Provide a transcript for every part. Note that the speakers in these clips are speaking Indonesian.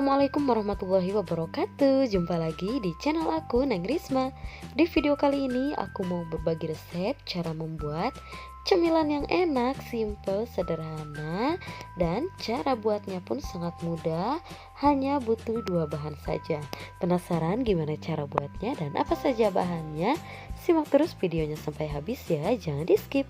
Assalamualaikum warahmatullahi wabarakatuh. Jumpa lagi di channel aku, Neng Risma. Di video kali ini aku mau berbagi resep cara membuat cemilan yang enak, simple, sederhana, dan cara buatnya pun sangat mudah. Hanya butuh 2 bahan saja. Penasaran gimana cara buatnya dan apa saja bahannya? Simak terus videonya sampai habis ya, jangan di skip.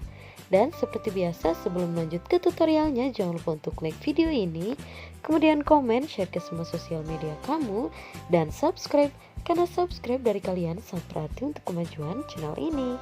Dan seperti biasa, sebelum lanjut ke tutorialnya, jangan lupa untuk like video ini, kemudian komen, share ke semua sosial media kamu, dan subscribe, karena subscribe dari kalian sangat berarti untuk kemajuan channel ini.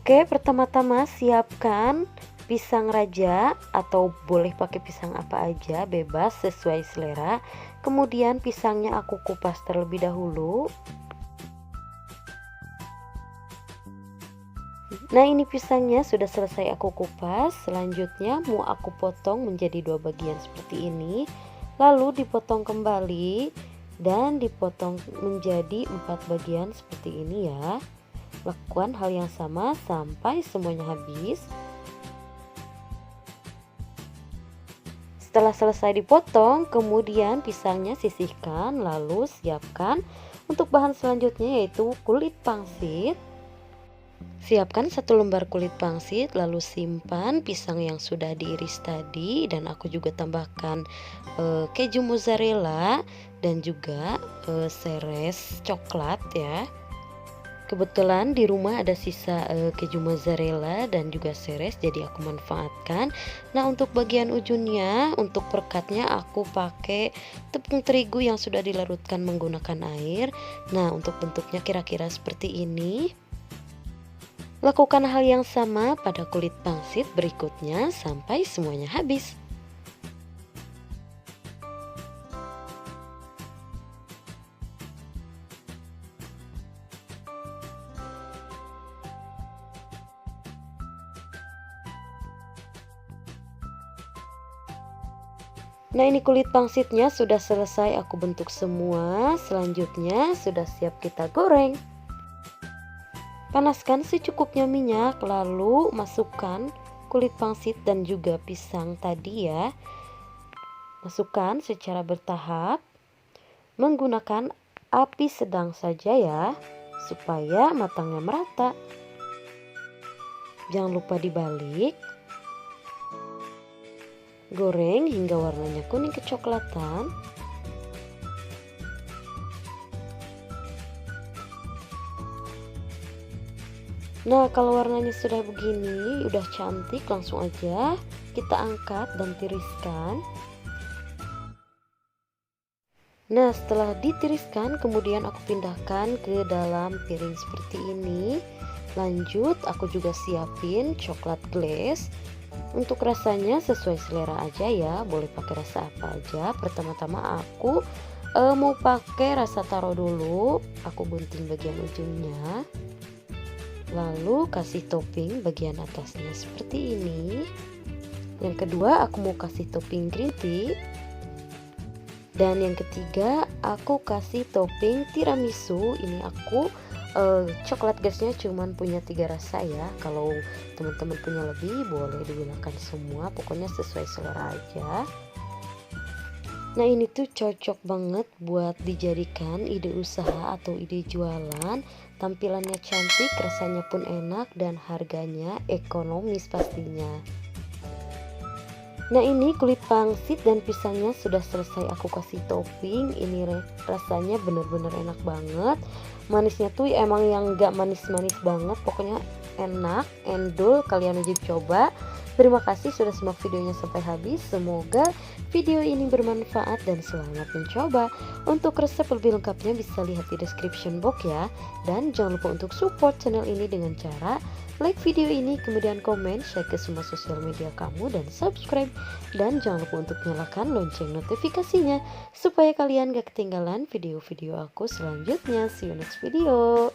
Oke, pertama-tama siapkan pisang raja atau boleh pakai pisang apa aja, bebas sesuai selera. Kemudian pisangnya aku kupas terlebih dahulu. Nah, ini pisangnya sudah selesai aku kupas. Selanjutnya mau aku potong menjadi 2 bagian seperti ini, lalu dipotong kembali dan dipotong menjadi 4 bagian seperti ini ya. Lakukan hal yang sama sampai semuanya habis. Setelah selesai dipotong, kemudian pisangnya sisihkan, lalu siapkan untuk bahan selanjutnya yaitu kulit pangsit. Siapkan 1 lembar kulit pangsit, lalu simpan pisang yang sudah diiris tadi, dan aku juga tambahkan keju mozzarella dan juga seres coklat ya. Kebetulan di rumah ada sisa keju mozzarella dan juga seres, jadi aku manfaatkan. Nah, untuk bagian ujungnya, untuk perekatnya aku pakai tepung terigu yang sudah dilarutkan menggunakan air. Nah, untuk bentuknya kira-kira seperti ini. Lakukan hal yang sama pada kulit pangsit berikutnya sampai semuanya habis. Nah, ini kulit pangsitnya sudah selesai aku bentuk semua. Selanjutnya sudah siap kita goreng. Panaskan secukupnya minyak, lalu masukkan kulit pangsit dan juga pisang tadi ya. Masukkan secara bertahap menggunakan api sedang saja ya, supaya matangnya merata. Jangan lupa dibalik. Goreng hingga warnanya kuning kecoklatan. Nah, kalau warnanya sudah begini, udah cantik, langsung aja kita angkat dan tiriskan. Nah, setelah ditiriskan, kemudian aku pindahkan ke dalam piring seperti ini. Lanjut, aku juga siapin coklat glaze. Untuk rasanya sesuai selera aja ya, boleh pakai rasa apa aja. Pertama-tama aku mau pakai rasa taro dulu. Aku gunting bagian ujungnya, lalu kasih topping bagian atasnya seperti ini. Yang kedua, aku mau kasih topping green tea. Dan yang ketiga, aku kasih topping tiramisu. Ini aku coklat gasnya cuman punya 3 rasa ya. Kalau teman-teman punya lebih boleh digunakan semua, pokoknya sesuai selera aja. Nah, ini tuh cocok banget buat dijadikan ide usaha atau ide jualan. Tampilannya cantik, rasanya pun enak, dan harganya ekonomis pastinya. Nah, ini kulit pangsit dan pisangnya sudah selesai aku kasih topping. Ini rasanya bener-bener enak banget. Manisnya tuh emang yang gak manis-manis banget, pokoknya enak, endul, kalian wajib coba. Terima kasih sudah simak videonya sampai habis. Semoga video ini bermanfaat dan selamat mencoba. Untuk resep lebih lengkapnya bisa lihat di description box ya. Dan jangan lupa untuk support channel ini dengan cara like video ini, kemudian komen, share ke semua sosial media kamu, dan subscribe. Dan jangan lupa untuk nyalakan lonceng notifikasinya supaya kalian gak ketinggalan video-video aku selanjutnya. See you next video.